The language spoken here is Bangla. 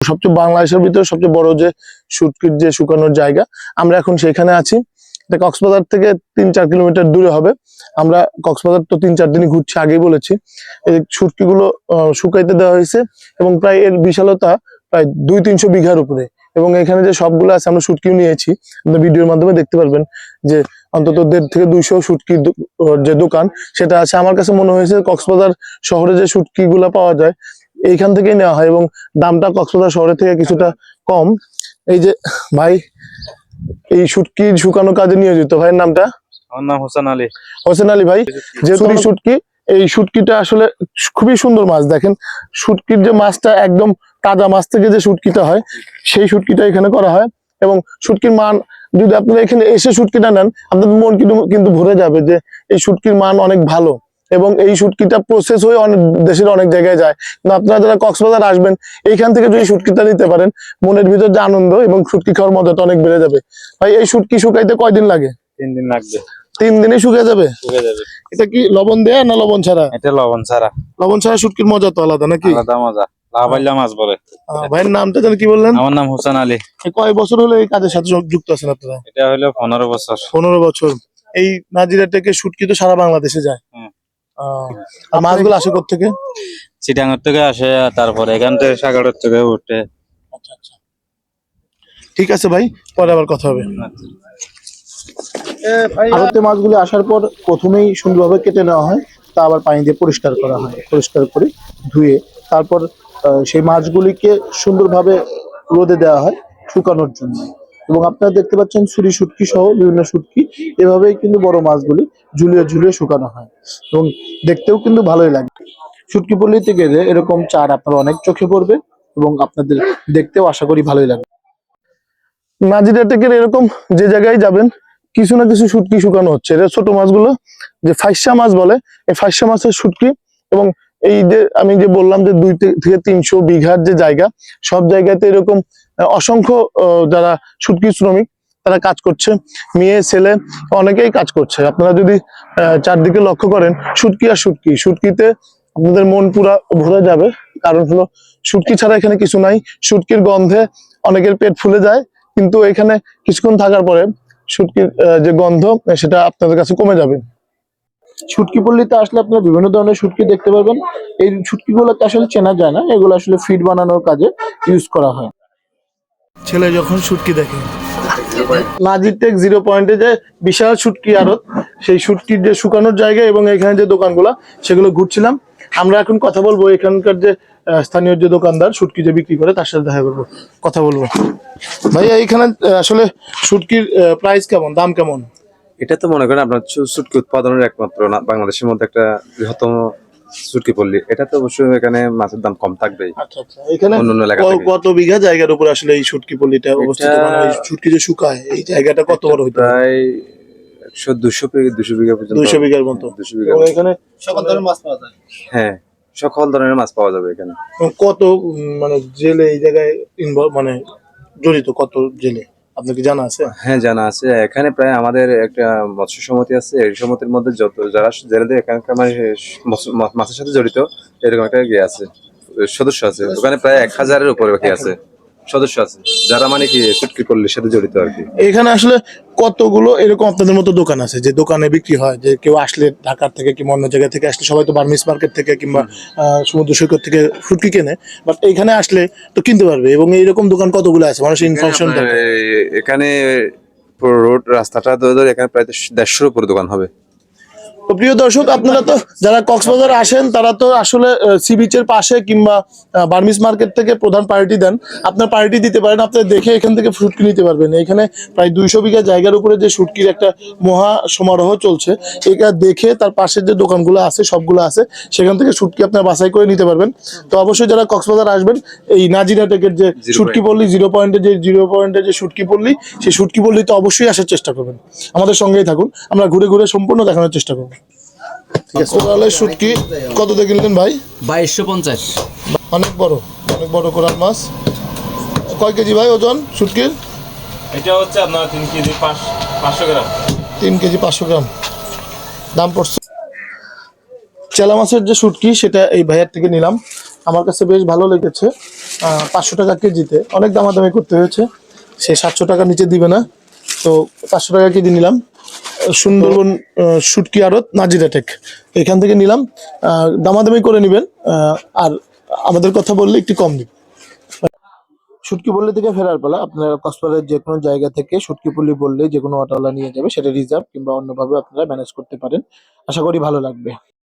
সবচেয়ে বাংলাদেশের ভিতরে সবচেয়ে বড় যে শুটকির যে শুকানোর জায়গা, আমরা এখন সেখানে আছি। এটা কক্সবাজার থেকে 3-4 কিলোমিটার দূরে হবে। আমরা কক্সবাজার তো 3-4 দিনই ঘুরছি, আগেই বলেছি। এই শুটকিগুলো শুকাইতে দেওয়া হয়েছে এবং প্রায় এর বিশালতা প্রায় 200-300 বিঘার উপরে। এবং এখানে যে সবগুলো আছে আমরা শুটকিও নিয়েছি, ভিডিওর মাধ্যমে দেখতে পারবেন যে অন্তত 150 থেকে 200 শুটকির যে দোকান সেটা আছে। আমার কাছে মনে হয়েছে কক্সবাজার শহরে যে শুটকি গুলা পাওয়া যায় এইখান থেকেই নেওয়া হয় এবং দামটা কক্সবাজার শহরের থেকে কিছুটা কম। এই যে ভাই এই শুটকি শুকানো কাজে নিয়োজিত, ভাইয়ের নামটা? আমার নাম হোসেন আলী। হোসেন আলী ভাই, যেহেতু শুটকি, এই শুটকিটা আসলে খুবই সুন্দর মাছ। দেখেন শুটকির যে মাছটা একদম তাজা মাছ থেকে যে শুটকিটা হয় সেই শুটকিটা এখানে করা হয়। এবং শুটকির মান, যদি আপনারা এখানে এসে শুটকিটা নেন আপনাদের মন কিন্তু ভরে যাবে যে এই শুটকির মান অনেক ভালো। এবং এই শুটকিটা প্রসেস হয়ে অনেক দেশের অনেক জায়গায় যায়। কিন্তু আপনারা যারা কক্সবাজার আসবেন এইখান থেকে যদি শুটকিটা নিতে পারেন, মনের ভিতর যে আনন্দ এবং শুটকি খাওয়ার মজাটা অনেক বেড়ে যাবে। ভাই এই শুটকি শুকাইতে কয়দিন লাগে? 3 দিন লাগবে। 3 দিনে শুকিয়ে যাবে? শুকিয়ে যাবে। এটা কি লবণ দেয়া না লবণ ছাড়া? এটা লবণ ছাড়া। লবণ ছাড়া শুটকির মজা তো আলাদা নাকি? আলাদা মজা। লাভাইলা মাছ বলে। ভাইয়ের নামটা যেন কি বললেন? আমার নাম হোসেন আলী। কয় বছর হলো এই কাজের সাথে যুক্ত আছেন আপনারা? এটা হলো 15 বছর। 15 বছর। এই নাজিরা থেকে শুটকি তো সারা বাংলাদেশে যায়। আর মাছগুলো আসে কোত্থেকে? চিটাঙ্গর থেকে আসে, তারপরে এখান থেকে সাগরের থেকে উঠে। আচ্ছা আচ্ছা, ঠিক আছে ভাই, পরে আবার কথা হবে। আড়তে মাছগুলো আসার পর প্রথমেই সুন্দরভাবে কেটে নেওয়া হয়, তা আবার পানি দিয়ে পরিষ্কার করা হয়, পরিষ্কার করে ধুয়ে তারপর সেই মাছগুলিকে সুন্দরভাবে রোদে দেওয়া হয় শুকানোর জন্য। এবং আপনারা দেখতে পাচ্ছেন ছুরি শুটকি সহ বিভিন্ন শুটকি এভাবেই কিন্তু বড় মাছগুলি ঝুলিয়ে ঝুলিয়ে শুকানো হয় এবং দেখতেও কিন্তু ভালোই লাগে। শুটকি পল্লীতে গেলে এরকম চার আপনার অনেক চোখে পড়বে এবং আপনাদের দেখতেও আশা করি ভালোই লাগবে। নাজিরা থেকে এরকম যে জায়গায় যাবেন কিছু না কিছু শুটকি শুকানো হচ্ছে। এটা ছোট মাছগুলো যে ফাইসা মাছ বলে, এই ফাইসা মাছের শুটকি। এবং এই যে আমি যে বললাম যে 2 থেকে 300 বিঘার যে জায়গা, সব জায়গাতে এরকম অসংখ্য যারা শুটকি শ্রমিক তারা কাজ করছে, মেয়ে ছেলে অনেকেই কাজ করছে। আপনারা যদি চারদিকে লক্ষ্য করেন শুটকি আর শুটকি, শুটকিতে আপনাদের মন পুরা ভরে যাবে। কারণ হলো শুটকি ছাড়া এখানে কিছু নাই। শুটকির গন্ধে অনেকের পেট ফুলে যায়, কিন্তু এখানে কিছুক্ষণ থাকার পরে শুটকির যে গন্ধ সেটা আপনাদের কাছে কমে যাবে। শুটকি পল্লীতে আসলে আপনারা বিভিন্ন ধরনের শুটকি দেখতে পাবেন। এই শুটকি গুলোকে আসলে চেনা যায় না, এগুলো আসলে ফিড বানানোর কাজে ইউজ করা হয়। ছেলে যখন শুটকি দেখে নাজির টেক 0 পয়েন্টে যে বিশাল শুটকি আড়ত, সেই শুটকির যে শুকানোর জায়গা এবং এখানে যে দোকানগুলা সেগুলো ঘুরছিলাম। আমরা এখন কথা বলবো এখানকার যে স্থানীয় যে দোকানদার শুটকি যে বিক্রি করে তার সাথে দেখা করবো, কথা বলবো। ভাইয়া এইখানে আসলে শুটকির প্রাইস কেমন, দাম কেমন? এটা তো মনে করেন আপনার শুটকি উৎপাদনের একমাত্র বাংলাদেশের মধ্যে একটা বৃহত্তম শুটকি পল্লী। এটা তো অবশ্যই এখানে মাছের দাম কম থাকবেই। আচ্ছা আচ্ছা, এখানে কত বিঘা জায়গার উপর আসলে এই শুটকি পল্লীটা অবস্থিত? মানে এই শুটকি যে শুকায় এই জায়গাটা কত বড় হইতে পারে? প্রায় 100-200 বিঘা পর্যন্ত। 200 বিঘার মতো। 200 বিঘা। এবং এখানে সকল ধরনের মাছ পাওয়া যায়। হ্যাঁ, সকল ধরনের মাছ পাওয়া যাবে এখানে। কত মানে জেলে এই জায়গায় মানে জড়িত, কত জেলে আপনার কি জানা আছে? হ্যাঁ, জানা আছে। এখানে প্রায় আমাদের একটা মৎস্য সমিতি আছে, এই সমিতির মধ্যে যত যারা জেলেদের এখানকার মানে মাছের সাথে জড়িত এরকম একটা ইয়ে আছে, সদস্য আছে। ওখানে প্রায় 1000-এর উপরে বাকি আছে সদস্য আছে যারা মানে কি শুটকি পল্লীর সাথে জড়িত আর কি। এখানে আসলে কতগুলো এরকম আপনাদের মতো দোকান আছে যে দোকানে বিক্রি হয়, যে কেউ আসলে ঢাকার থেকে কিংবা অন্য জায়গা থেকে আসলে সবাই তো বার্মিস মার্কেট থেকে কিংবা সমুদ্র সৈকত থেকে শুটকি কেনে, বাট এইখানে আসলে তো কিনতে পারবে। এবং এইরকম দোকান কতগুলো আছে মানুষের ইনফরমেশন? এখানে পুরো রোড রাস্তাটা ধরে এখানে প্রায় 150-এর উপরে দোকান হবে। তো প্রিয় দর্শক, আপনারা তো যারা কক্সবাজার আসেন তারা তো আসলে সি বিচের পাশে কিংবা বার্মিস মার্কেট থেকে প্রধান পার্টি দেন, আপনার পার্টি দিতে পারেন। আপনারা দেখে এখান থেকে শুটকি নিতে পারবেন। এখানে প্রায় 200 বিঘা জায়গার উপরে যে শুটকির একটা মহা সমারোহ চলছে, এটা দেখে তার পাশের যে দোকানগুলো আছে সবগুলো আছে, সেখান থেকে শুটকি আপনারা বাছাই করে নিতে পারবেন। তো অবশ্যই যারা কক্সবাজার আসবেন এই নাজিরা টেকের যে শুটকি পল্লী 0 পয়েন্টে যে শুটকি পল্লী, সেই শুটকি পল্লীতে অবশ্যই আসার চেষ্টা করবেন। আমাদের সঙ্গেই থাকুন, আমরা ঘুরে ঘুরে সম্পূর্ণ দেখানোর চেষ্টা করবো। শুটকি কত দিয়ে কিনলেন ভাই? 2250। অনেক বড় কোরাল মাছ। কয় কেজি ভাই ওজন শুটকির? এটা হচ্ছে আপনার 3 কেজি 500 গ্রাম। 3 কেজি 500 গ্রাম দাম পড়ছে। চেলা মাছের যে শুটকি সেটা এই ভাইয়ার থেকে নিলাম, আমার কাছে বেশ ভালো লেগেছে। 500 টাকা কেজিতে, অনেক দামাদামি করতে হয়েছে। সে 700 টাকার নিচে দিবে না, তো 500 টাকা কেজি নিলাম। সুন্দরবন শুটকি আড়ত নাজিরা টেক, এখান থেকে নিলাম। দামাদামি করে নেবেন, আর আমাদের কথা বললে একটু কম দিন। শুটকি পল্লী থেকে ফেরার পালা। আপনারা কক্সবাজারের যে কোনো জায়গা থেকে শুটকি পল্লী বললে যে কোনো অটোওয়ালা নিয়ে যাবে, সেটা রিজার্ভ কিংবা অন্যভাবে আপনারা ম্যানেজ করতে পারেন। আশা করি ভালো লাগবে।